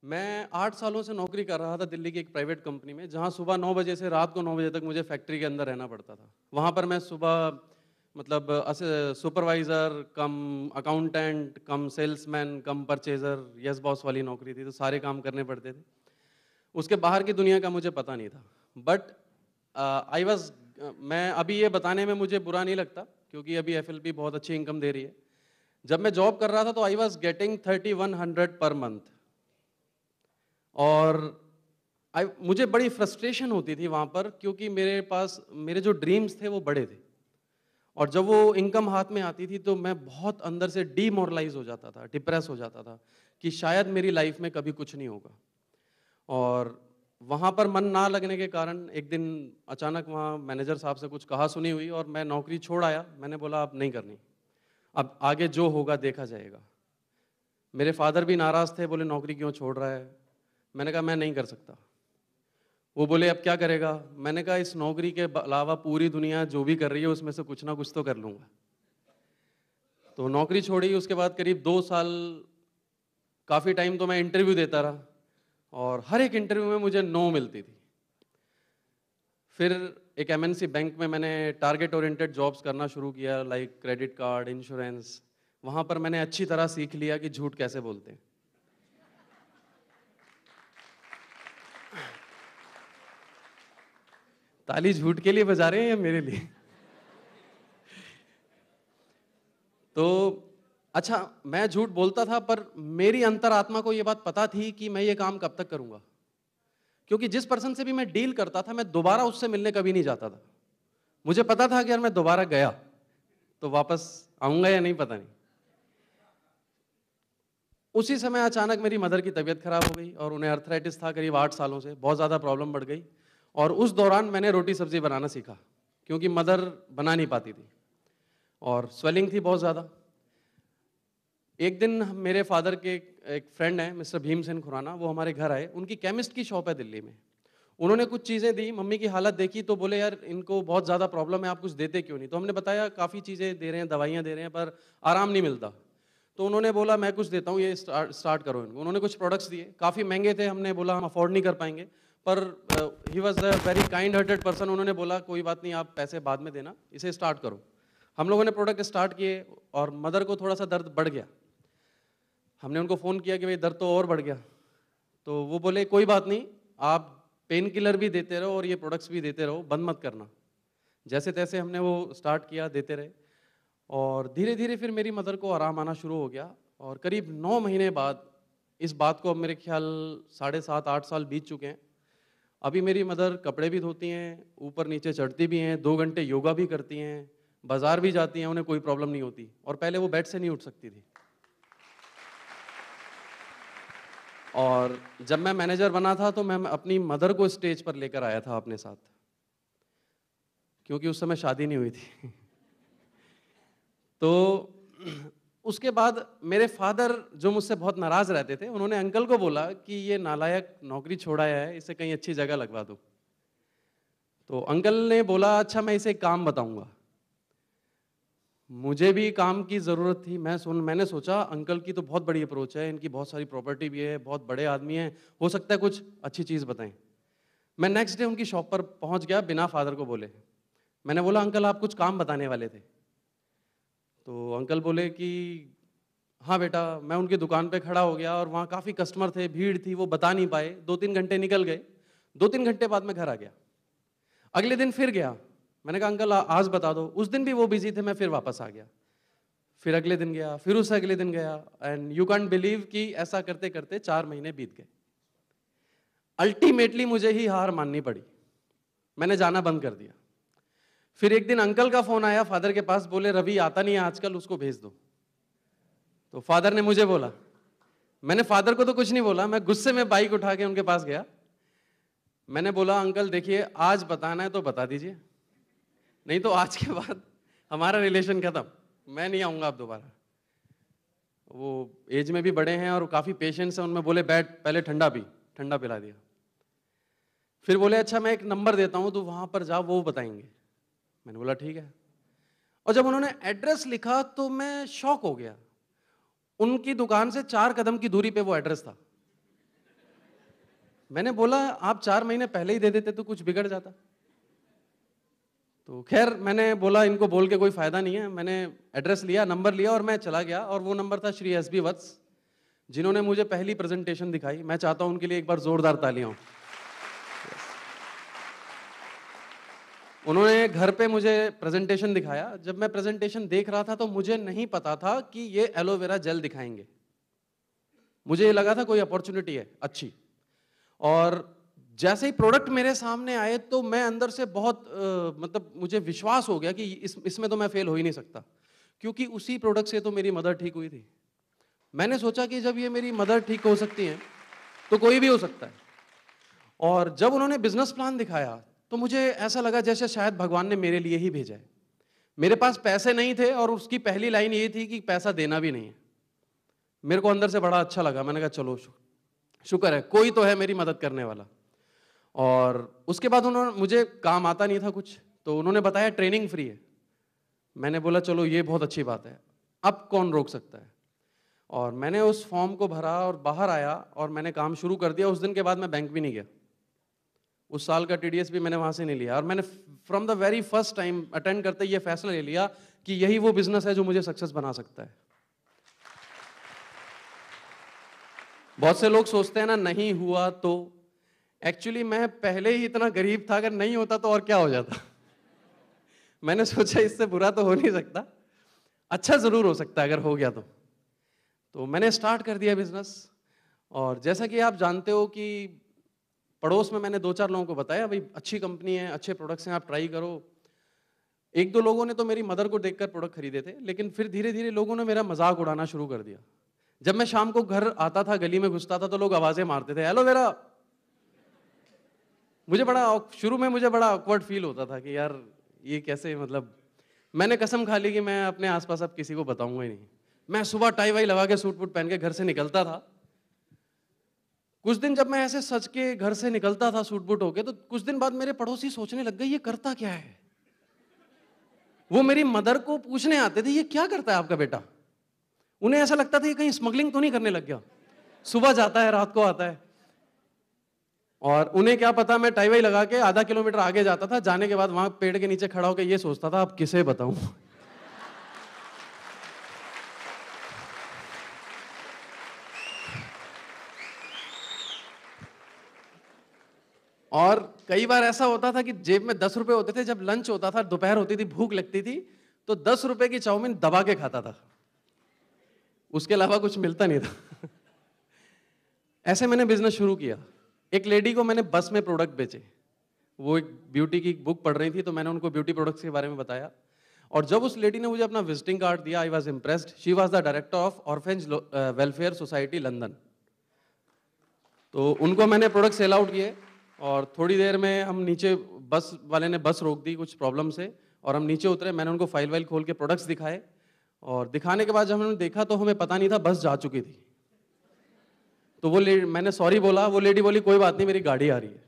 मैं 8 सालों से नौकरी कर रहा था दिल्ली की एक प्राइवेट कंपनी में, जहाँ सुबह 9 बजे से रात को 9 बजे तक मुझे फैक्ट्री के अंदर रहना पड़ता था। वहाँ पर मैं सुबह मतलब सुपरवाइज़र कम अकाउंटेंट कम सेल्समैन कम परचेज़र यस बॉस वाली नौकरी थी, तो सारे काम करने पड़ते थे। उसके बाहर की दुनिया का मुझे पता नहीं था। बट आई वॉज़ मैं अभी ये बताने में मुझे बुरा नहीं लगता, क्योंकि अभी एफएलपी बहुत अच्छी इनकम दे रही है। जब मैं जॉब कर रहा था तो I was getting 3100 per month. और मुझे बड़ी फ्रस्ट्रेशन होती थी वहाँ पर, क्योंकि मेरे पास मेरे जो ड्रीम्स थे वो बड़े थे। और जब वो इनकम हाथ में आती थी तो मैं बहुत अंदर से डीमोरलाइज हो जाता था, डिप्रेस हो जाता था कि शायद मेरी लाइफ में कभी कुछ नहीं होगा। और वहाँ पर मन ना लगने के कारण एक दिन अचानक वहाँ मैनेजर साहब से कुछ कहा सुनी हुई और मैं नौकरी छोड़ आया। मैंने बोला अब नहीं करनी, अब आगे जो होगा देखा जाएगा। मेरे फादर भी नाराज़ थे, बोले नौकरी क्यों छोड़ रहा है। मैंने कहा मैं नहीं कर सकता। वो बोले अब क्या करेगा। मैंने कहा इस नौकरी के अलावा पूरी दुनिया जो भी कर रही है उसमें से कुछ ना कुछ तो कर लूँगा। तो नौकरी छोड़ी, उसके बाद करीब 2 साल काफ़ी टाइम तो मैं इंटरव्यू देता रहा और हर एक इंटरव्यू में मुझे नो मिलती थी। फिर एक एमएनसी बैंक में मैंने टारगेट ओरिएंटेड जॉब्स करना शुरू किया, लाइक क्रेडिट कार्ड, इंश्योरेंस। वहाँ पर मैंने अच्छी तरह सीख लिया कि झूठ कैसे बोलते हैं। ताली झूठ के लिए बजा रहे हैं या मेरे लिए? तो अच्छा, मैं झूठ बोलता था, पर मेरी अंतरात्मा को ये बात पता थी कि मैं ये काम कब तक करूंगा। क्योंकि जिस पर्सन से भी मैं डील करता था, मैं दोबारा उससे मिलने कभी नहीं जाता था। मुझे पता था कि यार मैं दोबारा गया तो वापस आऊंगा या नहीं, पता नहीं। उसी समय अचानक मेरी मदर की तबीयत खराब हो गई और उन्हें अर्थराइटिस था करीब 8 सालों से, बहुत ज़्यादा प्रॉब्लम बढ़ गई। और उस दौरान मैंने रोटी सब्जी बनाना सीखा, क्योंकि मदर बना नहीं पाती थी और स्वेलिंग थी बहुत ज़्यादा। एक दिन मेरे फादर के एक फ्रेंड हैं मिस्टर भीमसेन खुराना, वो हमारे घर आए। उनकी केमिस्ट की शॉप है दिल्ली में। उन्होंने कुछ चीज़ें दी, मम्मी की हालत देखी तो बोले यार इनको बहुत ज़्यादा प्रॉब्लम है, आप कुछ देते क्यों नहीं। तो हमने बताया काफ़ी चीज़ें दे रहे हैं, दवाइयाँ दे रहे हैं, पर आराम नहीं मिलता। तो उन्होंने बोला मैं कुछ देता हूँ, ये स्टार्ट करो इनको। उन्होंने कुछ प्रोडक्ट्स दिए, काफ़ी महंगे थे। हमने बोला हम अफोर्ड नहीं कर पाएंगे, पर he was a very kind hearted person. उन्होंने बोला कोई बात नहीं, आप पैसे बाद में देना, इसे स्टार्ट करो। हम लोगों ने प्रोडक्ट स्टार्ट किए और मदर को थोड़ा सा दर्द बढ़ गया। हमने उनको फ़ोन किया कि भाई दर्द तो और बढ़ गया। तो वो बोले कोई बात नहीं, आप पेन किलर भी देते रहो और ये प्रोडक्ट्स भी देते रहो, बंद मत करना। जैसे तैसे हमने वो स्टार्ट किया, देते रहे। और धीरे धीरे फिर मेरी मदर को आराम आना शुरू हो गया। और करीब 9 महीने बाद, इस बात को अब मेरे ख्याल 7.5-8 साल बीत चुके हैं। अभी मेरी मदर कपड़े भी धोती हैं, ऊपर नीचे चढ़ती भी हैं, 2 घंटे योगा भी करती हैं, बाजार भी जाती हैं, उन्हें कोई प्रॉब्लम नहीं होती। और पहले वो बेड से नहीं उठ सकती थी। और जब मैं मैनेजर बना था तो मैं अपनी मदर को स्टेज पर लेकर आया था अपने साथ, क्योंकि उस समय शादी नहीं हुई थी। तो उसके बाद मेरे फादर, जो मुझसे बहुत नाराज रहते थे, उन्होंने अंकल को बोला कि ये नालायक नौकरी छोड़ आया है, इसे कहीं अच्छी जगह लगवा दो। तो अंकल ने बोला अच्छा मैं इसे एक काम बताऊंगा। मुझे भी काम की ज़रूरत थी। मैंने सोचा अंकल की तो बहुत बड़ी अप्रोच है, इनकी बहुत सारी प्रॉपर्टी भी है, बहुत बड़े आदमी हैं, हो सकता है कुछ अच्छी चीज़ बताएं। मैं नेक्स्ट डे उनकी शॉप पर पहुंच गया बिना फादर को बोले। मैंने बोला अंकल आप कुछ काम बताने वाले थे। तो अंकल बोले कि हाँ बेटा। मैं उनकी दुकान पे खड़ा हो गया और वहाँ काफ़ी कस्टमर थे, भीड़ थी, वो बता नहीं पाए। 2-3 घंटे निकल गए। 2-3 घंटे बाद मैं घर आ गया। अगले दिन फिर गया। मैंने कहा अंकल आज बता दो। उस दिन भी वो बिजी थे, मैं फिर वापस आ गया। फिर अगले दिन गया, फिर उस अगले दिन गया। एंड यू कैंट बिलीव कि ऐसा करते करते 4 महीने बीत गए। अल्टीमेटली मुझे ही हार माननी पड़ी, मैंने जाना बंद कर दिया। फिर एक दिन अंकल का फोन आया फादर के पास, बोले रवि आता नहीं है आजकल, उसको भेज दो। तो फादर ने मुझे बोला। मैंने फादर को तो कुछ नहीं बोला, मैं गुस्से में बाइक उठा के उनके पास गया। मैंने बोला अंकल देखिए, आज बताना है तो बता दीजिए, नहीं तो आज के बाद हमारा रिलेशन खत्म, मैं नहीं आऊंगा अब दोबारा। वो एज में भी बड़े हैं और काफ़ी पेशेंस है उनमें। बोले बैठ पहले ठंडा पी। ठंडा पिला दिया। फिर बोले अच्छा मैं एक नंबर देता हूँ तो वहाँ पर जाओ, वो बताएंगे। मैंने बोला ठीक है। और जब उन्होंने एड्रेस लिखा तो मैं शॉक हो गया। उनकी दुकान से 4 कदम की दूरी पे वो एड्रेस था। मैंने बोला आप 4 महीने पहले ही दे देते तो कुछ बिगड़ जाता। तो खैर मैंने बोला इनको बोल के कोई फायदा नहीं है, मैंने एड्रेस लिया, नंबर लिया और मैं चला गया, और वो नंबर था श्री एस बी वत्स, जिन्होंने मुझे पहली प्रेजेंटेशन दिखाई। मैं चाहता हूं उनके लिए एक बार जोरदार तालियां हो। उन्होंने घर पे मुझे प्रेजेंटेशन दिखाया। जब मैं प्रेजेंटेशन देख रहा था तो मुझे नहीं पता था कि ये एलोवेरा जेल दिखाएंगे। मुझे ये लगा था कोई अपॉर्चुनिटी है अच्छी, और जैसे ही प्रोडक्ट मेरे सामने आए तो मैं अंदर से बहुत मतलब मुझे विश्वास हो गया कि इसमें तो मैं फेल हो ही नहीं सकता, क्योंकि उसी प्रोडक्ट से तो मेरी मदर ठीक हुई थी। मैंने सोचा कि जब ये मेरी मदर ठीक हो सकती हैं तो कोई भी हो सकता है। और जब उन्होंने बिजनेस प्लान दिखाया तो मुझे ऐसा लगा जैसे शायद भगवान ने मेरे लिए ही भेजा है। मेरे पास पैसे नहीं थे और उसकी पहली लाइन ये थी कि पैसा देना भी नहीं है। मेरे को अंदर से बड़ा अच्छा लगा। मैंने कहा चलो शुक्र है कोई तो है मेरी मदद करने वाला। और उसके बाद उन्होंने, मुझे काम आता नहीं था कुछ, तो उन्होंने बताया ट्रेनिंग फ्री है। मैंने बोला चलो ये बहुत अच्छी बात है, अब कौन रोक सकता है। और मैंने उस फॉर्म को भरा और बाहर आया और मैंने काम शुरू कर दिया। उस दिन के बाद मैं बैंक भी नहीं गया। उस साल का टीडीएस भी मैंने वहां से नहीं लिया, और मैंने from the very first time attend करते ये फैसला ले लिया कि यही वो बिजनेस है जो मुझे सक्सेस बना सकता है। बहुत से लोग सोचते हैं ना नहीं हुआ तो, एक्चुअली मैं पहले ही इतना गरीब था, अगर नहीं होता तो और क्या हो जाता। मैंने सोचा इससे बुरा तो हो नहीं सकता, अच्छा जरूर हो सकता है अगर हो गया तो मैंने स्टार्ट कर दिया बिजनेस। और जैसा कि आप जानते हो कि पड़ोस में मैंने 2-4 लोगों को बताया भाई अच्छी कंपनी है, अच्छे प्रोडक्ट्स हैं, आप ट्राई करो। 1-2 लोगों ने तो मेरी मदर को देखकर प्रोडक्ट खरीदे थे, लेकिन फिर धीरे धीरे लोगों ने मेरा मजाक उड़ाना शुरू कर दिया। जब मैं शाम को घर आता था, गली में घुसता था, तो लोग आवाजें मारते थे एलोवेरा। शुरू में मुझे बड़ा ऑकवर्ड फील होता था कि यार ये कैसे, मतलब मैंने कसम खा ली कि मैं अपने आसपास अब किसी को बताऊंगा ही नहीं। मैं सुबह टाई वाई लगा के सूट वूट पहन के घर से निकलता था। कुछ दिन जब मैं ऐसे सच के घर से निकलता था सूट बूट होके, तो कुछ दिन बाद मेरे पड़ोसी सोचने लग गए ये करता क्या है। वो मेरी मदर को पूछने आते थे ये क्या करता है आपका बेटा। उन्हें ऐसा लगता था ये कहीं स्मगलिंग तो नहीं करने लग गया, सुबह जाता है रात को आता है। और उन्हें क्या पता, मैं टाई वाई लगा के आधा किलोमीटर आगे जाता था, जाने के बाद वहां पेड़ के नीचे खड़ा होकर ये सोचता था अब किसे बताऊं। और कई बार ऐसा होता था कि जेब में 10 रुपए होते थे, जब लंच होता था, दोपहर होती थी, भूख लगती थी, तो 10 रुपए की चाउमीन दबा के खाता था, उसके अलावा कुछ मिलता नहीं था। ऐसे मैंने बिजनेस शुरू किया। एक लेडी को मैंने बस में प्रोडक्ट बेचे। वो एक ब्यूटी की बुक पढ़ रही थी, तो मैंने उनको ब्यूटी प्रोडक्ट्स के बारे में बताया। और जब उस लेडी ने मुझे अपना विजिटिंग कार्ड दिया, I was impressed. She was the director of orphans welfare society London. तो उनको मैंने प्रोडक्ट सेल आउट किए, और थोड़ी देर में हम नीचे, बस वाले ने बस रोक दी कुछ प्रॉब्लम से, और हम नीचे उतरे। मैंने उनको फाइल वाइल खोल के प्रोडक्ट्स दिखाए, और दिखाने के बाद जब हमने देखा तो हमें पता नहीं था बस जा चुकी थी। तो मैंने सॉरी बोला, वो लेडी बोली कोई बात नहीं मेरी गाड़ी आ रही है।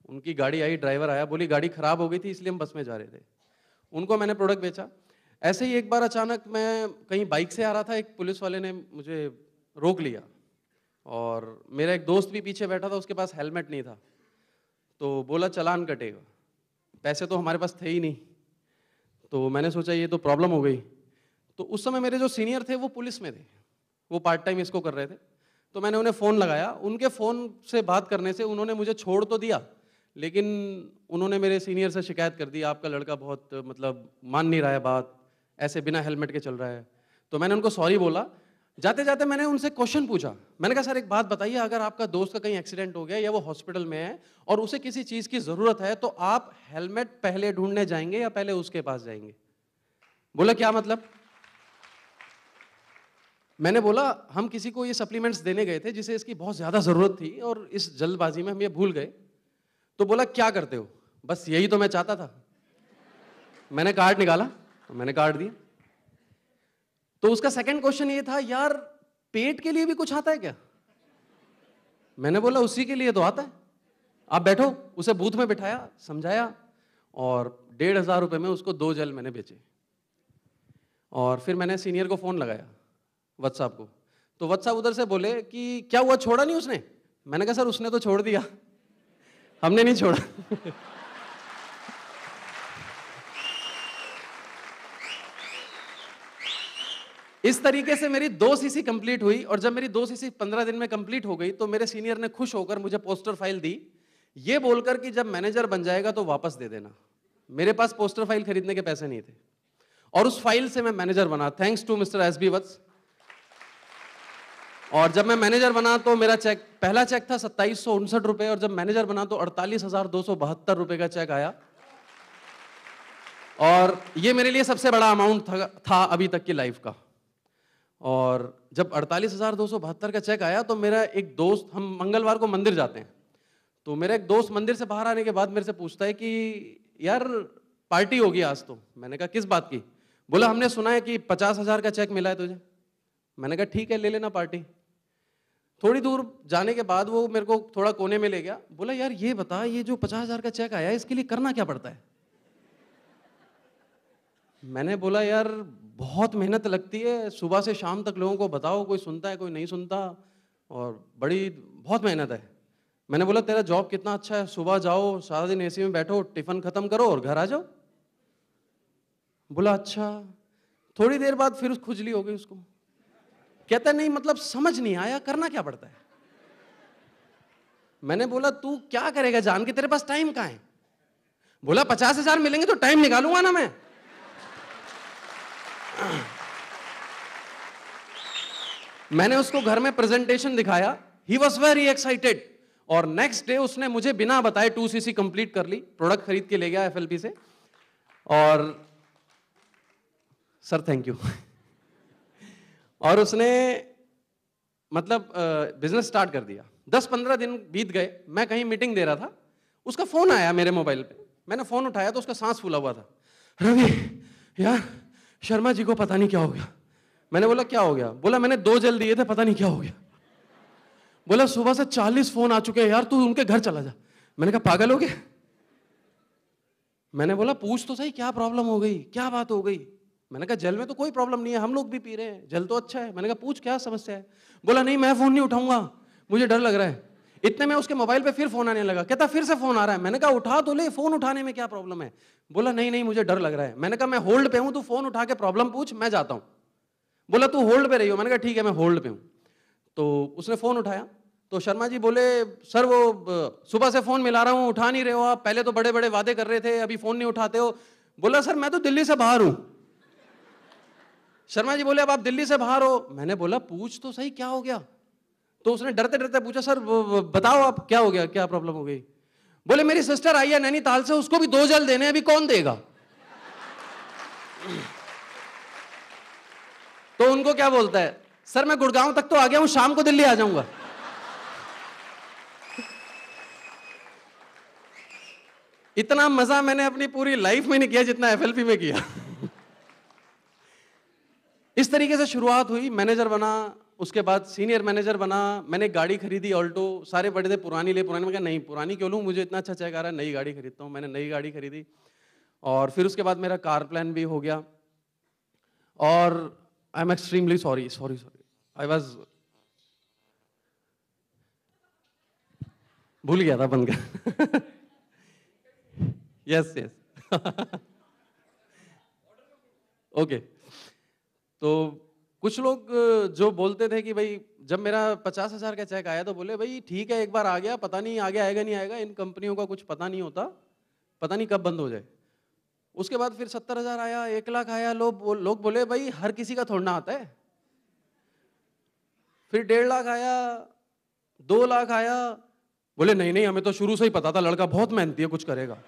उनकी गाड़ी आई, ड्राइवर आया, बोली गाड़ी खराब हो गई थी इसलिए हम बस में जा रहे थे। उनको मैंने प्रोडक्ट बेचा। ऐसे ही एक बार अचानक मैं कहीं बाइक से आ रहा था, एक पुलिस वाले ने मुझे रोक लिया, और मेरा एक दोस्त भी पीछे बैठा था, उसके पास हेलमेट नहीं था, तो बोला चालान कटेगा। पैसे तो हमारे पास थे ही नहीं, तो मैंने सोचा ये तो प्रॉब्लम हो गई। तो उस समय मेरे जो सीनियर थे वो पुलिस में थे, वो पार्ट टाइम इसको कर रहे थे। तो मैंने उन्हें फ़ोन लगाया। उनके फ़ोन से बात करने से उन्होंने मुझे छोड़ तो दिया, लेकिन उन्होंने मेरे सीनियर से शिकायत कर दी, आपका लड़का बहुत मतलब मान नहीं रहा है बात, ऐसे बिना हेलमेट के चल रहा है। तो मैंने उनको सॉरी बोला। जाते जाते मैंने उनसे क्वेश्चन पूछा। मैंने कहा सर एक बात बताइए, अगर आपका दोस्त का कहीं एक्सीडेंट हो गया या वो हॉस्पिटल में है और उसे किसी चीज़ की ज़रूरत है, तो आप हेलमेट पहले ढूंढने जाएंगे या पहले उसके पास जाएंगे? बोला क्या मतलब? मैंने बोला हम किसी को ये सप्लीमेंट्स देने गए थे जिसे इसकी बहुत ज़्यादा ज़रूरत थी, और इस जल्दबाजी में हम ये भूल गए। तो बोला क्या करते हो? बस यही तो मैं चाहता था। मैंने कार्ड निकाला, तो मैंने कार्ड दिया। तो उसका सेकंड क्वेश्चन ये था, यार पेट के लिए भी कुछ आता है क्या? मैंने बोला उसी के लिए तो आता है, आप बैठो। उसे बूथ में बिठाया, समझाया, और 1,500 रुपए में उसको 2 जेल मैंने बेचे। और फिर मैंने सीनियर को फ़ोन लगाया, व्हाट्सएप को। तो व्हाट्सएप उधर से बोले कि क्या हुआ, छोड़ा नहीं उसने? मैंने कहा सर उसने तो छोड़ दिया, हमने नहीं छोड़ा। इस तरीके से मेरी 2 सीसी कंप्लीट हुई, और जब मेरी 2 सीसी 15 दिन में कंप्लीट हो गई तो मेरे सीनियर ने खुश होकर मुझे पोस्टर फाइल दी, ये बोलकर कि जब मैनेजर बन जाएगा तो वापस दे देना। मेरे पास पोस्टर फाइल खरीदने के पैसे नहीं थे, और उस फाइल से मैं मैनेजर बना, thanks to mister S B Vats. और जब मैं मैनेजर बना तो मेरा चेक, पहला चेक था 2759 रुपए, और जब मैनेजर बना तो 48,272 रुपए का चेक आया। और ये मेरे लिए सबसे बड़ा अमाउंट था अभी तक की लाइफ का। और जब 48,272 का चेक आया तो मेरा एक दोस्त, हम मंगलवार को मंदिर जाते हैं, तो मेरा एक दोस्त मंदिर से बाहर आने के बाद मेरे से पूछता है कि यार पार्टी होगी आज तो। मैंने कहा किस बात की? बोला हमने सुना है कि 50,000 का चेक मिला है तुझे। मैंने कहा ठीक है, ले लेना पार्टी। थोड़ी दूर जाने के बाद वो मेरे को थोड़ा कोने में ले गया, बोला यार ये बता, ये जो 50,000 का चेक आया है इसके लिए करना क्या पड़ता है? मैंने बोला यार बहुत मेहनत लगती है, सुबह से शाम तक लोगों को बताओ, कोई सुनता है कोई नहीं सुनता, और बहुत मेहनत है। मैंने बोला तेरा जॉब कितना अच्छा है, सुबह जाओ, सारा दिन एसी में बैठो, टिफिन खत्म करो और घर आ जाओ। बोला अच्छा। थोड़ी देर बाद फिर खुजली हो गई उसको, कहता नहीं मतलब समझ नहीं आया, करना क्या पड़ता है? मैंने बोला तू क्या करेगा जान के, तेरे पास टाइम कहां है? बोला 50,000 मिलेंगे तो टाइम निकालूंगा ना मैं। मैंने उसको घर में प्रेजेंटेशन दिखाया, ही वॉज वेरी एक्साइटेड, और नेक्स्ट डे उसने मुझे बिना बताए 2 सीसी कंप्लीट कर ली, प्रोडक्ट खरीद के ले गया एफएलपी से। और सर थैंक यू। और उसने मतलब बिजनेस स्टार्ट कर दिया। 10-15 दिन बीत गए, मैं कहीं मीटिंग दे रहा था, उसका फोन आया मेरे मोबाइल पे। मैंने फोन उठाया तो उसका सांस फूला हुआ था। रवि यार शर्मा जी को पता नहीं क्या हो गया। मैंने बोला क्या हो गया? बोला मैंने 2 जेल दिए थे, पता नहीं क्या हो गया। बोला सुबह से 40 फोन आ चुके हैं यार, तू उनके घर चला जा। मैंने कहा पागल हो गए? मैंने बोला पूछ तो सही क्या प्रॉब्लम हो गई, क्या बात हो गई? मैंने कहा जेल में तो कोई प्रॉब्लम नहीं है, हम लोग भी पी रहे हैं, जेल तो अच्छा है। मैंने कहा पूछ क्या समस्या है? बोला नहीं मैं फोन नहीं उठाऊंगा, मुझे डर लग रहा है। इतने में उसके मोबाइल पे फिर फोन आने लगा, कहता फिर से फोन आ रहा है। मैंने कहा उठा तो ले, फोन उठाने में क्या प्रॉब्लम है? बोला नहीं नहीं मुझे डर लग रहा है। मैंने कहा मैं होल्ड पे हूं, तू फोन उठा के प्रॉब्लम पूछ, मैं जाता हूं। बोला तू होल्ड पे रही हो। मैंने कहा ठीक है मैं होल्ड पे हूं। तो उसने फोन उठाया तो शर्मा जी बोले सर वो सुबह से फोन मिला रहा हूं, उठा नहीं रहे हो आप, पहले तो बड़े बड़े वादे कर रहे थे, अभी फोन नहीं उठाते हो। बोला सर मैं तो दिल्ली से बाहर हूं। शर्मा जी बोले अब आप दिल्ली से बाहर हो। मैंने बोला पूछ तो सही क्या हो गया? तो उसने डरते डरते पूछा सर बताओ आप क्या हो गया, क्या प्रॉब्लम हो गई? बोले मेरी सिस्टर आई है नैनीताल से, उसको भी 2 जेल देने, अभी कौन देगा? तो उनको क्या बोलता है, सर मैं गुड़गांव तक तो आ गया हूं, शाम को दिल्ली आ जाऊंगा। इतना मजा मैंने अपनी पूरी लाइफ में नहीं किया जितना एफएलपी में किया। इस तरीके से शुरुआत हुई, मैनेजर बना, उसके बाद सीनियर मैनेजर बना। मैंने गाड़ी खरीदी ऑल्टो, सारे बड़े थे पुरानी ले, पुरानी। मैं कहा नहीं पुरानी क्यों लूं, मुझे इतना अच्छा चेक आ रहा है, नई गाड़ी खरीदता हूं। मैंने नई गाड़ी खरीदी, और फिर उसके बाद मेरा कार प्लान भी हो गया। और I am extremely sorry I was भूल गया था बंद कर। Yes okay. तो कुछ लोग जो बोलते थे कि भाई जब मेरा 50,000 का चेक आया तो बोले भाई ठीक है एक बार आ गया, पता नहीं आगे आएगा नहीं आएगा, इन कंपनियों का कुछ पता नहीं होता, पता नहीं कब बंद हो जाए। उसके बाद फिर 70,000 आया, 1 लाख आया, लोग बोले भाई हर किसी का थोड़ा ना आता है। फिर 1.5 लाख आया, 2 लाख आया, बोले नहीं नहीं हमें तो शुरू से ही पता था लड़का बहुत मेहनती है, कुछ करेगा।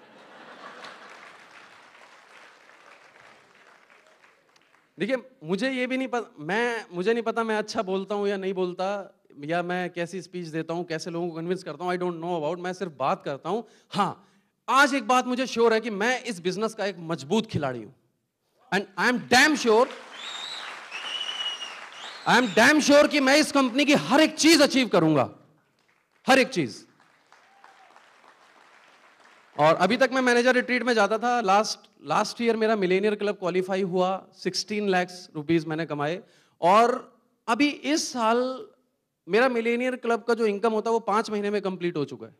देखिए मुझे ये भी नहीं पता, मुझे नहीं पता मैं अच्छा बोलता हूँ या नहीं बोलता, या मैं कैसी स्पीच देता हूँ, कैसे लोगों को कन्विंस करता हूँ, आई डोंट नो अबाउट। मैं सिर्फ बात करता हूँ। हाँ आज एक बात मुझे श्योर है कि मैं इस बिजनेस का एक मजबूत खिलाड़ी हूँ, and I am damn sure कि मैं इस कंपनी की हर एक चीज अचीव करूंगा, हर एक चीज। और अभी तक मैं मैनेजर रिट्रीट में जाता था। लास्ट ईयर मेरा मिलेनियर क्लब क्वालिफाई हुआ, 16 लाख रुपीस मैंने कमाए। और अभी इस साल मेरा मिलेनियर क्लब का जो इनकम होता है वो 5 महीने में कंप्लीट हो चुका है।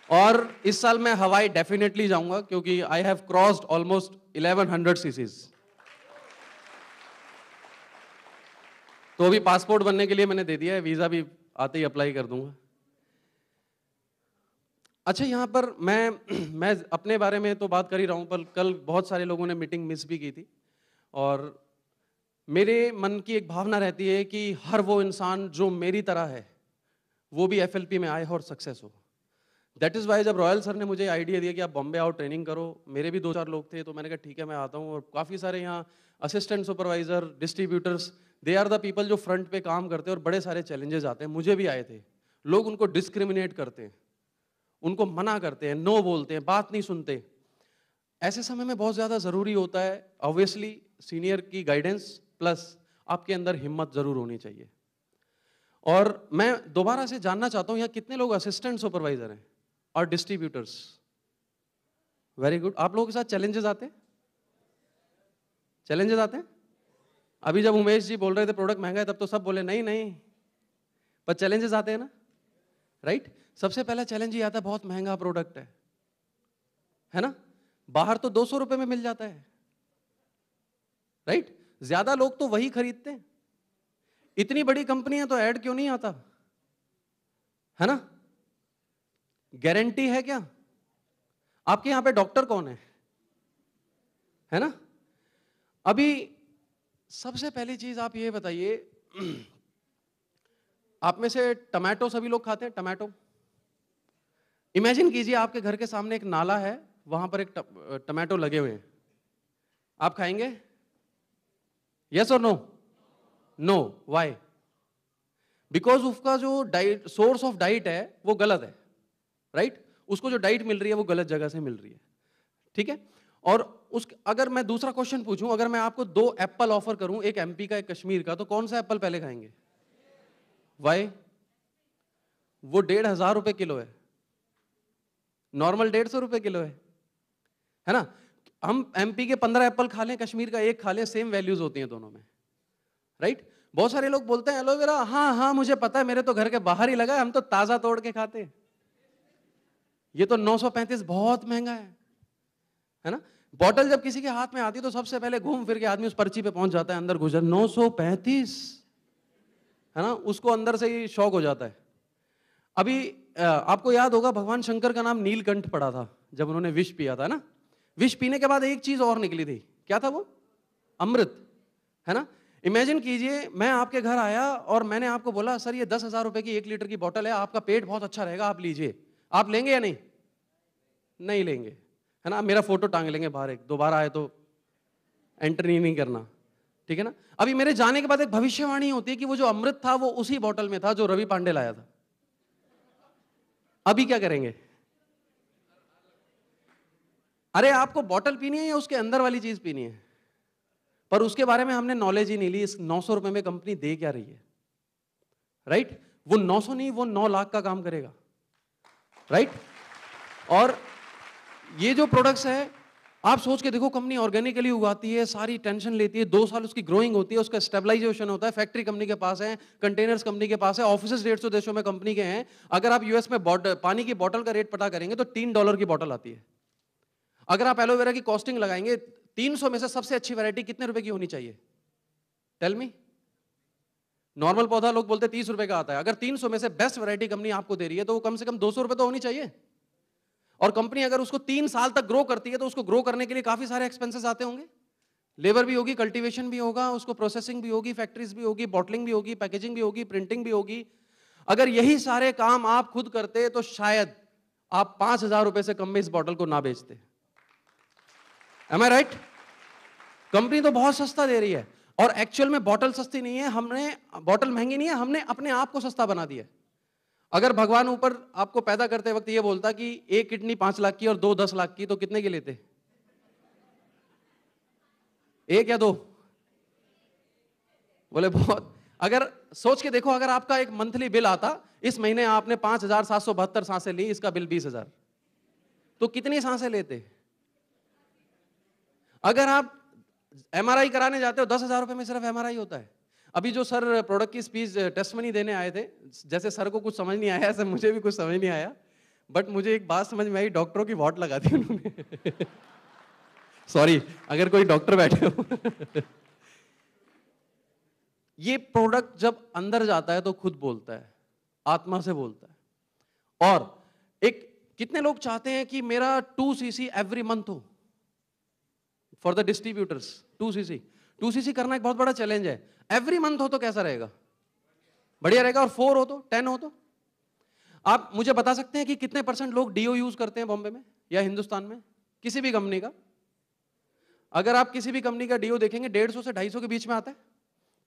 और इस साल मैं हवाई डेफिनेटली जाऊंगा क्योंकि I have crossed almost 1100 chassis. तो अभी पासपोर्ट बनने के लिए मैंने दे दिया है, वीजा भी आते ही अप्लाई कर दूंगा। अच्छा, यहाँ पर मैं अपने बारे में तो बात कर ही रहा हूँ, पर कल बहुत सारे लोगों ने मीटिंग मिस भी की थी और मेरे मन की एक भावना रहती है कि हर वो इंसान जो मेरी तरह है वो भी एफएलपी में आए और सक्सेस हो। दैट इज़ वाई जब रॉयल सर ने मुझे आइडिया दिया कि आप बॉम्बे आओ ट्रेनिंग करो, मेरे भी 2-4 लोग थे, तो मैंने कहा ठीक है मैं आता हूँ। और काफ़ी सारे यहाँ assistant supervisor, distributors, they are the people जो फ्रंट पे काम करते हैं और बड़े सारे चैलेंजेस आते हैं, मुझे भी आए थे। लोग उनको डिस्क्रिमिनेट करते हैं, उनको मना करते हैं, नो बोलते हैं, बात नहीं सुनते। ऐसे समय में बहुत ज़्यादा ज़रूरी होता है ऑब्वियसली सीनियर की गाइडेंस प्लस आपके अंदर हिम्मत ज़रूर होनी चाहिए। और मैं दोबारा से जानना चाहता हूँ यहाँ कितने लोग असिस्टेंट सुपरवाइजर हैं और डिस्ट्रीब्यूटर्स? Very good. आप लोगों के साथ चैलेंजेस आते हैं? चैलेंजेस आते हैं? अभी जब उमेश जी बोल रहे थे प्रोडक्ट महंगा है तब तो सब बोले नहीं नहीं, पर चैलेंजेस आते हैं ना, राइट? सबसे पहला चैलेंज ये आता है बहुत महंगा प्रोडक्ट है ना? बाहर तो 200 रुपए में मिल जाता है, राइट? ज्यादा लोग तो वही खरीदते हैं। इतनी बड़ी कंपनी है तो ऐड क्यों नहीं आता, है ना? गारंटी है क्या? आपके यहां पे डॉक्टर कौन है ना? अभी सबसे पहली चीज आप ये बताइए, आप में से टमाटो सभी लोग खाते हैं? टमाटो इमेजिन कीजिए आपके घर के सामने एक नाला है, वहां पर एक टमाटो लगे हुए हैं, आप खाएंगे? यस और नो? नो। व्हाई? बिकॉज उसका जो डाइट, सोर्स ऑफ डाइट है वो गलत है, राइट? उसको जो डाइट मिल रही है वो गलत जगह से मिल रही है, ठीक है? और उस अगर मैं दूसरा क्वेश्चन पूछूं, अगर मैं आपको 2 एप्पल ऑफर करूं, एक एमपी का एक कश्मीर का, तो कौन सा एप्पल पहले खाएंगे? वाई? वो 1,500 रुपए किलो है, नॉर्मल 150 रुपए किलो है ना? हम एमपी के 15 एप्पल खा लें, कश्मीर का एक खा लें, सेम वैल्यूज होती हैं दोनों में, राइट? बहुत सारे लोग बोलते हैं एलोवेरा, हाँ हाँ मुझे पता है, मेरे तो घर के बाहर ही लगा है, हम तो ताजा तोड़ के खाते हैं। ये तो 935 बहुत महंगा है ना? बॉटल जब किसी के हाथ में आती है तो सबसे पहले घूम फिर के आदमी उस पर्ची पे पहुंच जाता है, अंदर घुस जाता, 935 है ना? उसको अंदर से ही शौक हो जाता है। अभी आपको याद होगा भगवान शंकर का नाम नीलकंठ पड़ा था जब उन्होंने विष पिया था ना? विष पीने के बाद एक चीज और निकली थी, क्या था वो? अमृत, है ना? इमेजिन कीजिए मैं आपके घर आया और मैंने आपको बोला सर ये 10,000 रुपए की 1 लीटर की बोतल है, आपका पेट बहुत अच्छा रहेगा, आप लीजिए। आप लेंगे या नहीं? नहीं लेंगे, है ना? मेरा फोटो टांग लेंगे बाहर, एक दोबारा आए तो एंट्री नहीं करना, ठीक है ना? अभी मेरे जाने के बाद एक भविष्यवाणी होती है कि वो जो अमृत था वो उसी बोतल में था जो रवि पांडे लाया था। अभी क्या करेंगे? अरे आपको बोतल पीनी है या उसके अंदर वाली चीज पीनी है? पर उसके बारे में हमने नॉलेज ही नहीं ली। इस 900 रुपए में कंपनी दे क्या रही है, राइट? वो 900 नहीं, वो 9 लाख का काम करेगा, राइट? और ये जो प्रोडक्ट्स है आप सोच के देखो, कंपनी ऑर्गेनिकली उगाती है, सारी टेंशन लेती है, 2 साल उसकी ग्रोइंग होती है, उसका स्टेबलाइजेशन होता है, फैक्ट्री कंपनी के पास है, कंटेनर्स कंपनी के पास है, ऑफिसेस 150 देशों में कंपनी के हैं। अगर आप यूएस में पानी की बोतल का रेट पता करेंगे तो $3 की बोतल आती है। अगर आप एलोवेरा की कॉस्टिंग लगाएंगे, 300 में से सबसे अच्छी वैरायटी कितने रुपए की होनी चाहिए? Tell me. नॉर्मल पौधा लोग बोलते 30 रुपए का आता है, अगर 300 में से बेस्ट वैरायटी कंपनी आपको दे रही है तो वो कम से कम 200 रुपए तो होनी चाहिए। और कंपनी अगर उसको 3 साल तक ग्रो करती है तो उसको ग्रो करने के लिए काफी सारे एक्सपेंसेस आते होंगे, लेबर भी होगी, कल्टीवेशन भी होगा, उसको प्रोसेसिंग भी होगी, फैक्ट्रीज भी होगी, बॉटलिंग भी होगी, पैकेजिंग भी होगी, प्रिंटिंग भी होगी। अगर यही सारे काम आप खुद करते तो शायद आप 5,000 रुपए से कम में इस बॉटल को ना बेचते। एम आई राइट? कंपनी तो बहुत सस्ता दे रही है और एक्चुअल में बॉटल सस्ती नहीं है, हमने बॉटल महंगी नहीं है, हमने अपने आप को सस्ता बना दिया। अगर भगवान ऊपर आपको पैदा करते वक्त ये बोलता कि एक किडनी 5 लाख की और 2 10 लाख की, तो कितने की लेते? एक या 2? बोले बहुत। अगर सोच के देखो, अगर आपका एक मंथली बिल आता, इस महीने आपने 5,772 सांसें ली, इसका बिल 20,000, तो कितनी सांसें लेते? अगर आप एमआरआई कराने जाते हो 10,000 रुपए में सिर्फ एमआरआई होता है। अभी जो सर प्रोडक्ट की स्पीच टेस्टमनी देने आए थे, जैसे सर को कुछ समझ नहीं आया, ऐसे मुझे भी कुछ समझ नहीं आया, बट मुझे एक बात समझ में आई, डॉक्टरों की वॉट लगा दी उन्होंने। सॉरी अगर कोई डॉक्टर बैठे हो। ये प्रोडक्ट जब अंदर जाता है तो खुद बोलता है, आत्मा से बोलता है। और एक कितने लोग चाहते हैं कि मेरा 2 cc एवरी मंथ हो फॉर द डिस्ट्रीब्यूटर्स? 2 cc करना एक बहुत बड़ा चैलेंज है। एवरी मंथ हो तो कैसा रहेगा? बढ़िया रहेगा। और 4 हो तो, 10 हो तो? आप मुझे बता सकते हैं कि कितने % लोग डीओ यूज करते हैं बॉम्बे में या हिंदुस्तान में, किसी भी कंपनी का? अगर आप किसी भी कंपनी का डीओ देखेंगे 150 से 250 के बीच में आता है,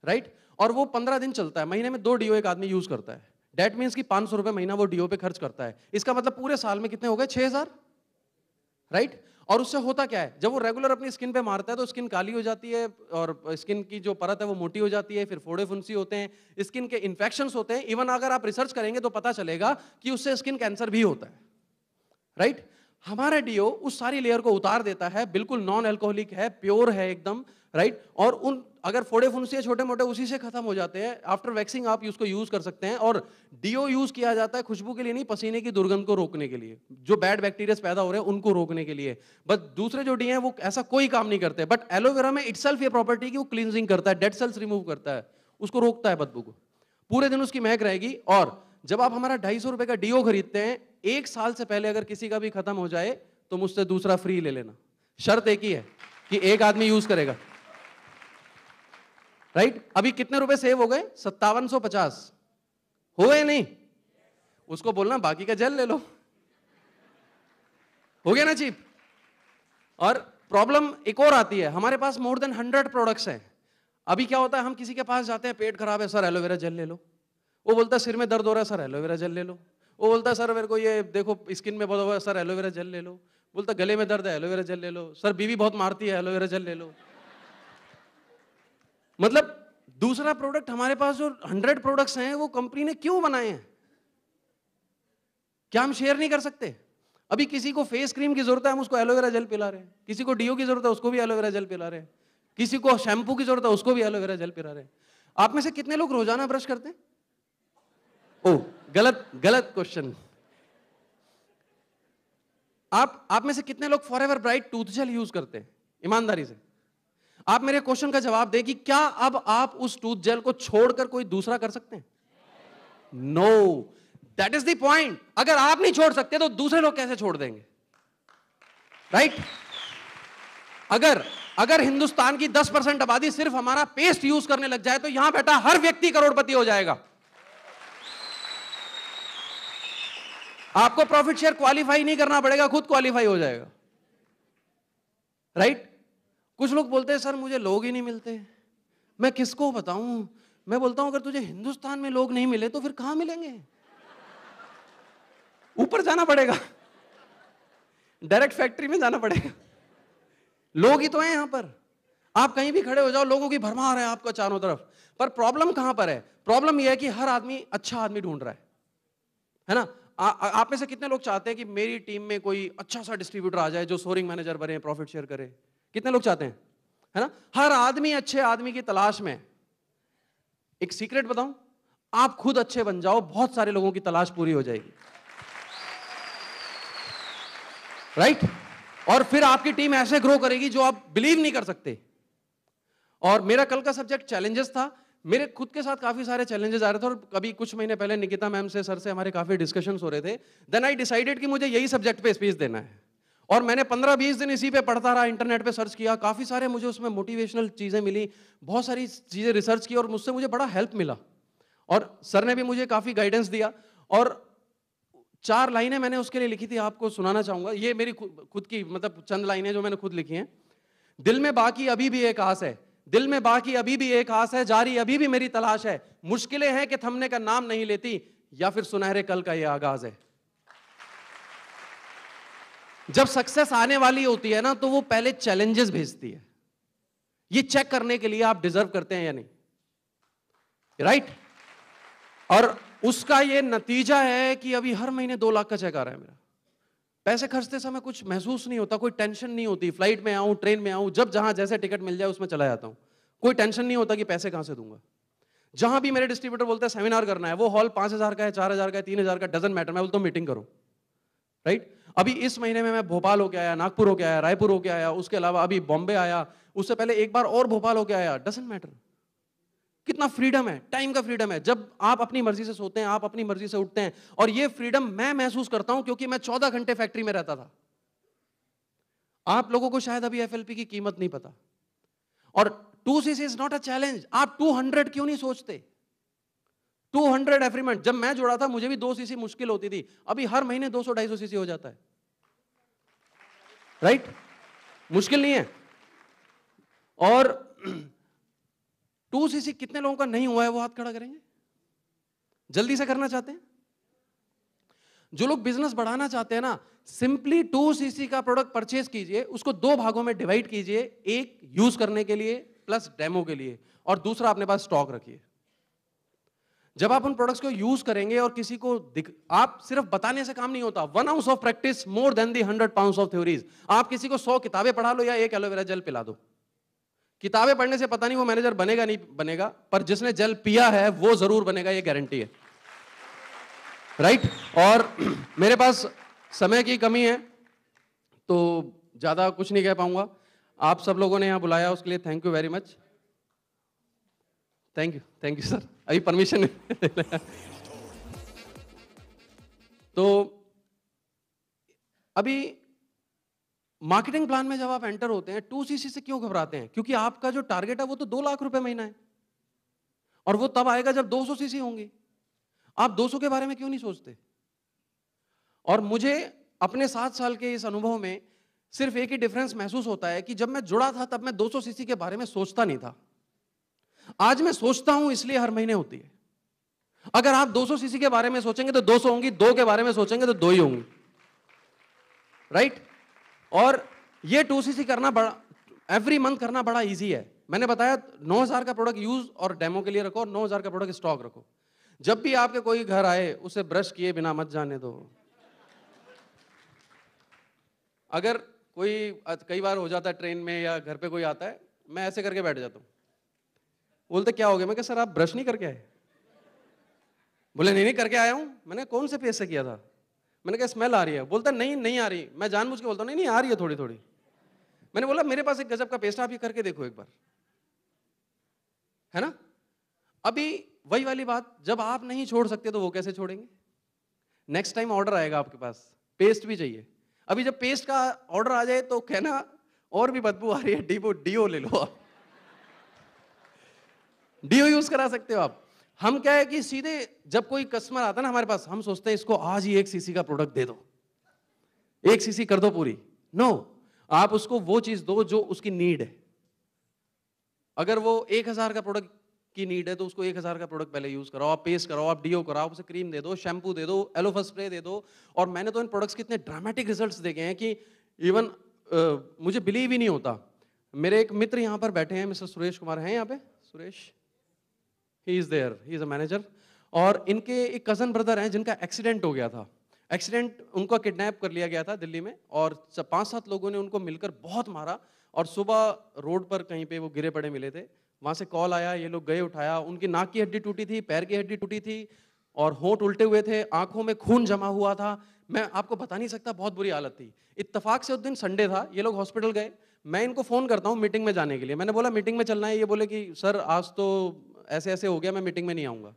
राइट? और वो 15 दिन चलता है, महीने में 2 डीओ एक आदमी यूज करता है। डेट मीन्स कि 500 रुपए महीना वो डीओ पे खर्च करता है। इसका मतलब पूरे साल में कितने हो गए? 6000, राइट? और उससे होता क्या है, जब वो रेगुलर अपनी स्किन पे मारता है तो स्किन काली हो जाती है और स्किन की जो परत है वो मोटी हो जाती है, फिर फोड़े फुंसी होते हैं, स्किन के इन्फेक्शंस होते हैं। इवन अगर आप रिसर्च करेंगे तो पता चलेगा कि उससे स्किन कैंसर भी होता है, राइट? हमारा डीओ उस सारी लेयर को उतार देता है, बिल्कुल नॉन अल्कोहलिक है, प्योर है एकदम, राइट? और उन अगर फोड़े फुंसी छोटे मोटे उसी से खत्म हो जाते हैं। आफ्टर वैक्सिंग आप उसको यूज कर सकते हैं। और डीओ यूज किया जाता है खुशबू के लिए नहीं, पसीने की दुर्गंध को रोकने के लिए, जो बैड बैक्टीरिया पैदा हो रहे हैं उनको रोकने के लिए। बट दूसरे जो डी हैं वो ऐसा कोई काम नहीं करते। बट एलोवेरा में इटसेल्फ ये प्रॉपर्टी कि वो क्लींजिंग करता है, डेड सेल्स रिमूव करता है, उसको रोकता है बदबू को, पूरे दिन उसकी महक रहेगी। और जब आप हमारा 250 रुपए का डीओ खरीदते हैं, 1 साल से पहले अगर किसी का भी खत्म हो जाए तो मुझसे दूसरा फ्री ले लेना। शर्त एक ही है कि एक आदमी यूज करेगा, राइट? अभी कितने रुपए सेव हो गए? 5750 हो गए? नहीं, उसको बोलना बाकी का जेल ले लो, हो गया ना चीप। और प्रॉब्लम एक और आती है, हमारे पास मोर देन 100 प्रोडक्ट्स हैं। अभी क्या होता है, हम किसी के पास जाते हैं, पेट खराब है, सर एलोवेरा जेल ले लो। वो बोलता है सिर में दर्द हो रहा है, सर एलोवेरा जेल ले लो। वो बोलता है सर मेरे को ये देखो स्किन में बहुत हो है, सर एलोवेरा जेल ले लो। बोलता गले में दर्द है, एलोवेरा जेल ले लो। सर बीवी बहुत मारती है, एलोवेरा जेल ले लो। मतलब दूसरा प्रोडक्ट, हमारे पास जो 100 प्रोडक्ट्स हैं वो कंपनी ने क्यों बनाए हैं? क्या हम शेयर नहीं कर सकते? अभी किसी को फेस क्रीम की जरूरत है, हम उसको एलोवेरा जेल पिला रहे हैं। किसी को डीओ की जरूरत है, उसको भी एलोवेरा जेल पिला रहे हैं। किसी को शैम्पू की जरूरत है, उसको भी एलोवेरा जेल पिला रहे हैं। आप में से कितने लोग रोजाना ब्रश करते हैं? ओ गलत गलत क्वेश्चन। आप में से कितने लोग forever bright tooth gel use करते हैं? ईमानदारी से आप मेरे क्वेश्चन का जवाब दें कि क्या अब आप उस टूथ जेल को छोड़कर कोई दूसरा कर सकते हैं? No, that is the point. अगर आप नहीं छोड़ सकते तो दूसरे लोग कैसे छोड़ देंगे, राइट? अगर हिंदुस्तान की 10% आबादी सिर्फ हमारा पेस्ट यूज करने लग जाए तो यहां बैठा हर व्यक्ति करोड़पति हो जाएगा। आपको प्रॉफिट शेयर क्वालिफाई नहीं करना पड़ेगा, खुद क्वालिफाई हो जाएगा, राइट? कुछ लोग बोलते हैं सर मुझे लोग ही नहीं मिलते, मैं किसको बताऊं? मैं बोलता हूं अगर तुझे हिंदुस्तान में लोग नहीं मिले तो फिर कहां मिलेंगे? ऊपर जाना पड़ेगा, डायरेक्ट फैक्ट्री में जाना पड़ेगा। लोग ही तो हैं यहां पर। आप कहीं भी खड़े हो जाओ, लोगों की भरमार है आपको चारों तरफ। पर प्रॉब्लम कहां पर है? प्रॉब्लम यह है कि हर आदमी अच्छा आदमी ढूंढ रहा है ना? आप में से कितने लोग चाहते हैं कि मेरी टीम में कोई अच्छा सा डिस्ट्रीब्यूटर आ जाए जो सोरिंग मैनेजर बने, प्रॉफिट शेयर करे? कितने लोग चाहते हैं, है ना? हर आदमी अच्छे आदमी की तलाश में। एक सीक्रेट बताऊं, आप खुद अच्छे बन जाओ, बहुत सारे लोगों की तलाश पूरी हो जाएगी, राइट? और फिर आपकी टीम ऐसे ग्रो करेगी जो आप बिलीव नहीं कर सकते। और मेरा कल का सब्जेक्ट चैलेंजेस था। मेरे खुद के साथ काफी सारे चैलेंजेस आ रहे थे और कभी कुछ महीने पहले निकिता मैम से, सर से हमारे काफी डिस्कशंस हो रहे थे। देन आई डिसाइडेड कि मुझे यही सब्जेक्ट पे स्पीच देना है। और मैंने 15-20 दिन इसी पे पढ़ता रहा, इंटरनेट पे सर्च किया, काफी सारे मुझे उसमें मोटिवेशनल चीजें मिली, बहुत सारी चीजें रिसर्च की और मुझसे मुझे बड़ा हेल्प मिला। और सर ने भी मुझे काफी गाइडेंस दिया। और 4 लाइनें मैंने उसके लिए लिखी थी, आपको सुनाना चाहूंगा। ये मेरी खुद की मतलब चंद लाइनें जो मैंने खुद लिखी हैं। दिल में बाकी अभी भी एक आस है, दिल में बाकी अभी भी एक आस है, जारी अभी भी मेरी तलाश है, मुश्किलें हैं कि थमने का नाम नहीं लेती, या फिर सुनहरे कल का ये आगाज है। जब सक्सेस आने वाली होती है ना तो वो पहले चैलेंजेस भेजती है, ये चेक करने के लिए आप डिजर्व करते हैं या नहीं, राइट? और उसका ये नतीजा है कि अभी हर महीने 2 लाख का चेक आ रहा है मेरा। पैसे खर्चते समय कुछ महसूस नहीं होता, कोई टेंशन नहीं होती। फ्लाइट में आऊं, ट्रेन में आऊं, जब जहां जैसे टिकट मिल जाए उसमें चला जाता हूं, कोई टेंशन नहीं होता कि पैसे कहां से दूंगा। जहां भी मेरे डिस्ट्रीब्यूटर बोलते हैं सेमिनार करना है, वो हॉल 5,000 का है, 4,000 का है, 3,000 का, डजंट मैटर, मैं बोलता हूं मीटिंग करो, राइट? अभी इस महीने में मैं भोपाल होके आया, नागपुर होके आया, रायपुर होके आया, उसके अलावा अभी बॉम्बे आया, उससे पहले एक बार और भोपाल होके आया, डजंट मैटर। कितना फ्रीडम है, टाइम का फ्रीडम है, जब आप अपनी मर्जी से सोते हैं, आप अपनी मर्जी से उठते हैं, और ये फ्रीडम मैं महसूस करता हूं क्योंकि मैं 14 घंटे फैक्ट्री में रहता था। आप लोगों को शायद अभी एफएलपी की कीमत नहीं पता। और 2cc is not a challenge. आप 200 क्यों नहीं सोचते? 200 एवरी मंथ। जब मैं जुड़ा था मुझे भी 2cc मुश्किल होती थी, अभी हर महीने 200-250 cc हो जाता है, राइट? मुश्किल नहीं है। और 2cc कितने लोगों का नहीं हुआ है, वो हाथ खड़ा करेंगे? जल्दी से करना चाहते हैं? जो लोग बिजनेस बढ़ाना चाहते हैं ना, सिंपली 2cc का प्रोडक्ट परचेज कीजिए, उसको 2 भागों में डिवाइड कीजिए, एक यूज करने के लिए प्लस डेमो के लिए, और दूसरा अपने पास स्टॉक रखिए। जब आप उन प्रोडक्ट्स को यूज करेंगे और किसी को आप सिर्फ बताने से काम नहीं होता। 1 ounce of practice more than the 100 pounds of theories. आप किसी को 100 किताबें पढ़ा लो या एक एलोवेरा जेल पिला दो, किताबें पढ़ने से पता नहीं वो मैनेजर बनेगा नहीं बनेगा, पर जिसने जेल पिया है वो जरूर बनेगा, ये गारंटी है, राइट? और मेरे पास समय की कमी है तो ज्यादा कुछ नहीं कह पाऊंगा। आप सब लोगों ने यहां बुलाया उसके लिए thank you very much. Thank you sir. अभी परमिशन तो अभी मार्केटिंग प्लान में जब आप एंटर होते हैं, 2cc से क्यों घबराते हैं? क्योंकि आपका जो टारगेट है वो तो 2 लाख रुपए महीना है, और वो तब आएगा जब 200cc होंगी। आप 200 के बारे में क्यों नहीं सोचते? और मुझे अपने 7 साल के इस अनुभव में सिर्फ एक ही डिफरेंस महसूस होता है कि जब मैं जुड़ा था तब मैं 200cc के बारे में सोचता नहीं था, आज मैं सोचता हूं, इसलिए हर महीने होती है। अगर आप 200cc के बारे में सोचेंगे तो 200 होंगी, 2 के बारे में सोचेंगे तो 2 ही होंगी, राइट? और ये 2cc करना बड़ा, एवरी मंथ करना बड़ा इजी है। मैंने बताया 9,000 का प्रोडक्ट यूज और डेमो के लिए रखो, और 9,000 का प्रोडक्ट स्टॉक रखो। जब भी आपके कोई घर आए उसे ब्रश किए बिना मत जाने दो। अगर कोई, कई बार हो जाता है ट्रेन में या घर पे कोई आता है, मैं ऐसे करके बैठ जाता हूं, बोलते क्या हो गया? मैं कहा सर आप ब्रश नहीं करके आए? बोले नहीं करके आया हूं। मैंने कौन से पेस्ट से किया था? मैंने कहा स्मेल आ रही है। बोलता नहीं आ रही। मैं जानबूझ के बोलता हूं नहीं आ रही है थोड़ी थोड़ी। मैंने बोला मेरे पास एक गजब का पेस्ट, आप ये करके देखो एक बार, है ना? अभी वही वाली बात, जब आप नहीं छोड़ सकते तो वो कैसे छोड़ेंगे? नेक्स्ट टाइम ऑर्डर आएगा आपके पास, पेस्ट भी चाहिए। अभी जब पेस्ट का ऑर्डर आ जाए तो कहना और भी बदबू आ रही है, डीओ ले लो आप। डीओ यूज करा सकते हो आप। हम क्या है कि सीधे जब कोई कस्टमर आता है ना हमारे पास, हम सोचते हैं इसको आज ही 1cc का प्रोडक्ट दे दो, 1cc कर दो पूरी। नो, आप उसको वो चीज दो जो उसकी नीड है। अगर वो 1,000 का प्रोडक्ट की नीड है तो उसको 1,000 का प्रोडक्ट पहले यूज कराओ, आप पेस्ट कराओ, आप डीओ कराओ, उसे क्रीम दे दो, शैम्पू दे दो, एलोफस स्प्रे दे दो। और मैंने तो इन प्रोडक्ट्स के इतने ड्रामेटिक रिजल्ट्स देखे हैं कि इवन मुझे बिलीव ही नहीं होता। मेरे एक मित्र यहाँ पर बैठे हैं, मिस्टर सुरेश कुमार हैं यहाँ पे, Suresh, he is there, he is a manager. और इनके एक कजन ब्रदर हैं जिनका एक्सीडेंट हो गया था। एक्सीडेंट, उनको किडनैप कर लिया गया था दिल्ली में, और 5-7 लोगों ने उनको मिलकर बहुत मारा, और सुबह रोड पर कहीं पे वो गिरे पड़े मिले थे। वहां से कॉल आया, ये लोग गए, उठाया, उनकी नाक की हड्डी टूटी थी, पैर की हड्डी टूटी थी, और होंठ उल्टे हुए थे, आंखों में खून जमा हुआ था। मैं आपको बता नहीं सकता, बहुत बुरी हालत थी। इत्तेफाक से उस दिन संडे था, ये लोग हॉस्पिटल गए। मैं इनको फोन करता हूँ मीटिंग में जाने के लिए। मैंने बोला मीटिंग में चलना है, ये बोले कि सर आज तो ऐसे ऐसे हो गया, मैं मीटिंग में नहीं आऊंगा।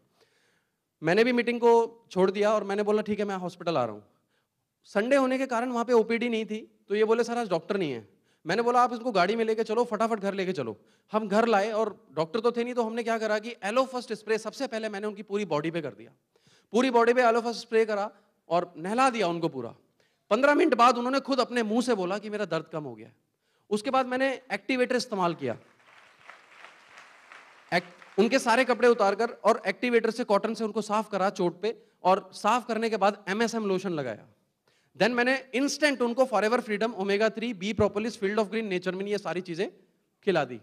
मैंने भी मीटिंग को छोड़ दिया और मैंने बोला ठीक है मैं हॉस्पिटल आ रहा हूँ। संडे होने के कारण वहां पे ओपीडी नहीं थी, तो ये बोले सर आज डॉक्टर नहीं है। मैंने बोला आप इसको गाड़ी में लेके चलो, फटाफट घर लेके चलो। हम घर लाए और डॉक्टर तो थे नहीं, तो हमने क्या करा कि एलो फर्स्ट स्प्रे सबसे पहले मैंने उनकी पूरी बॉडी पे कर दिया। पूरी बॉडी पे एलो फर्स्ट स्प्रे करा और नहला दिया उनको पूरा। 15 मिनट बाद उन्होंने खुद अपने मुंह से बोला कि मेरा दर्द कम हो गया। उसके बाद मैंने एक्टिवेटर इस्तेमाल किया, उनके सारे कपड़े उतारकर और एक्टिवेटर से कॉटन से उनको साफ करा चोट पे, और साफ करने के बाद MSM लोशन लगाया। देन मैंने इंस्टेंट उनको forever freedom, omega 3, bee propolis, field of green, nature mini, ये सारी चीजें खिला दी।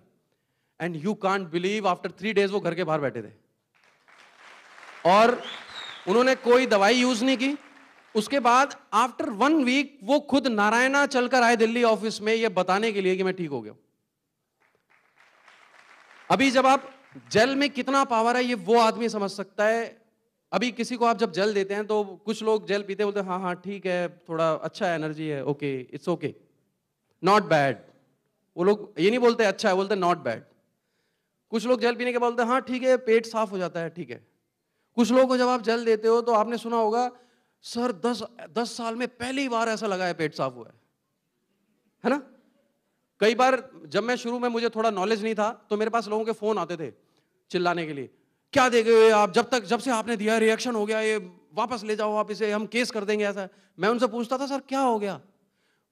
And you can't believe, after 3 days वो घर के बाहर बैठे थे और उन्होंने कोई दवाई यूज नहीं की। उसके बाद आफ्टर 1 वीक वो खुद नारायणा चलकर आए दिल्ली ऑफिस में ये बताने के लिए कि मैं ठीक हो गया। अभी जब आप जेल में कितना पावर है ये वो आदमी समझ सकता है। अभी किसी को आप जब जेल देते हैं तो कुछ लोग जेल पीते बोलते हैं हाँ हाँ ठीक है, थोड़ा अच्छा एनर्जी है, okay it's okay, not bad. वो लोग ये नहीं बोलते अच्छा है, बोलते नॉट बैड। कुछ लोग जेल पीने के बोलते हैं हाँ ठीक है, पेट साफ हो जाता है, ठीक है। कुछ लोगों को जब आप जेल देते हो तो आपने सुना होगा सर 10 साल में पहली बार ऐसा लगा है पेट साफ हुआ है ना। कई बार जब मैं शुरू में, मुझे थोड़ा नॉलेज नहीं था, तो मेरे पास लोगों के फोन आते थे चिल्लाने के लिए, क्या दे गए आप, जब से आपने दिया रिएक्शन हो गया, ये वापस ले जाओ आप इसे, हम केस कर देंगे ऐसा। मैं उनसे पूछता था सर क्या हो गया,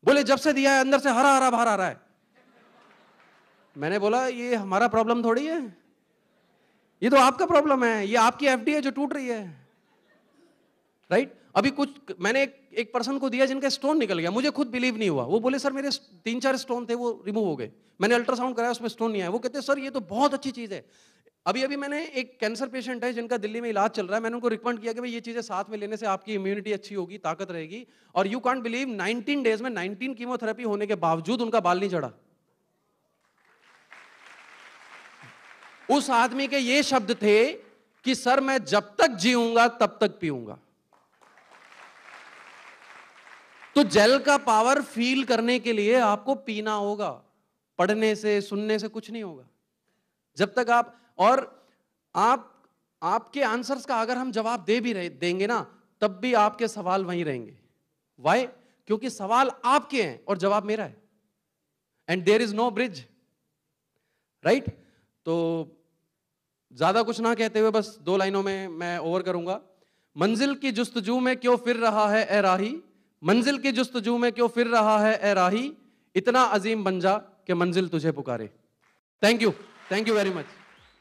बोले जब से दिया है अंदर से हरा हरा बाहर आ रहा है। मैंने बोला ये हमारा प्रॉब्लम थोड़ी है, ये तो आपका प्रॉब्लम है, ये आपकी एफडी है जो टूट रही है, राइट। अभी कुछ मैंने एक पर्सन को दिया जिनका स्टोन निकल गया, मुझे खुद बिलीव नहीं हुआ। वो बोले सर मेरे 3-4 स्टोन थे वो रिमूव हो गए, मैंने अल्ट्रासाउंड कराया उसमें स्टोन नहीं आया। वो कहते सर ये तो बहुत अच्छी चीज है। अभी मैंने एक कैंसर पेशेंट है जिनका दिल्ली में इलाज चल रहा है, मैंने उनको रिकमेंड किया कि भाई ये चीजें साथ में लेने से आपकी इम्यूनिटी अच्छी होगी, ताकत रहेगी। और यू कांट बिलीव 19 डेज में 19 कीमोथेरेपी होने के बावजूद उनका बाल नहीं चढ़ा। उस आदमी के ये शब्द थे कि सर मैं जब तक जीऊंगा तब तक पीऊंगा। तो जेल का पावर फील करने के लिए आपको पीना होगा, पढ़ने से सुनने से कुछ नहीं होगा। जब तक आपके आंसर्स का अगर हम जवाब दे भी देंगे ना, तब भी आपके सवाल वहीं रहेंगे। वाई? क्योंकि सवाल आपके हैं और जवाब मेरा है, and there is no bridge, right. तो ज्यादा कुछ ना कहते हुए बस 2 लाइनों में मैं ओवर करूंगा। मंजिल की जुस्तजू में क्यों फिर रहा है ए राही, मंजिल की जुस्तजू में क्यों फिर रहा है ए राही, इतना अजीम बन जा कि मंजिल तुझे पुकारे। Thank you very much.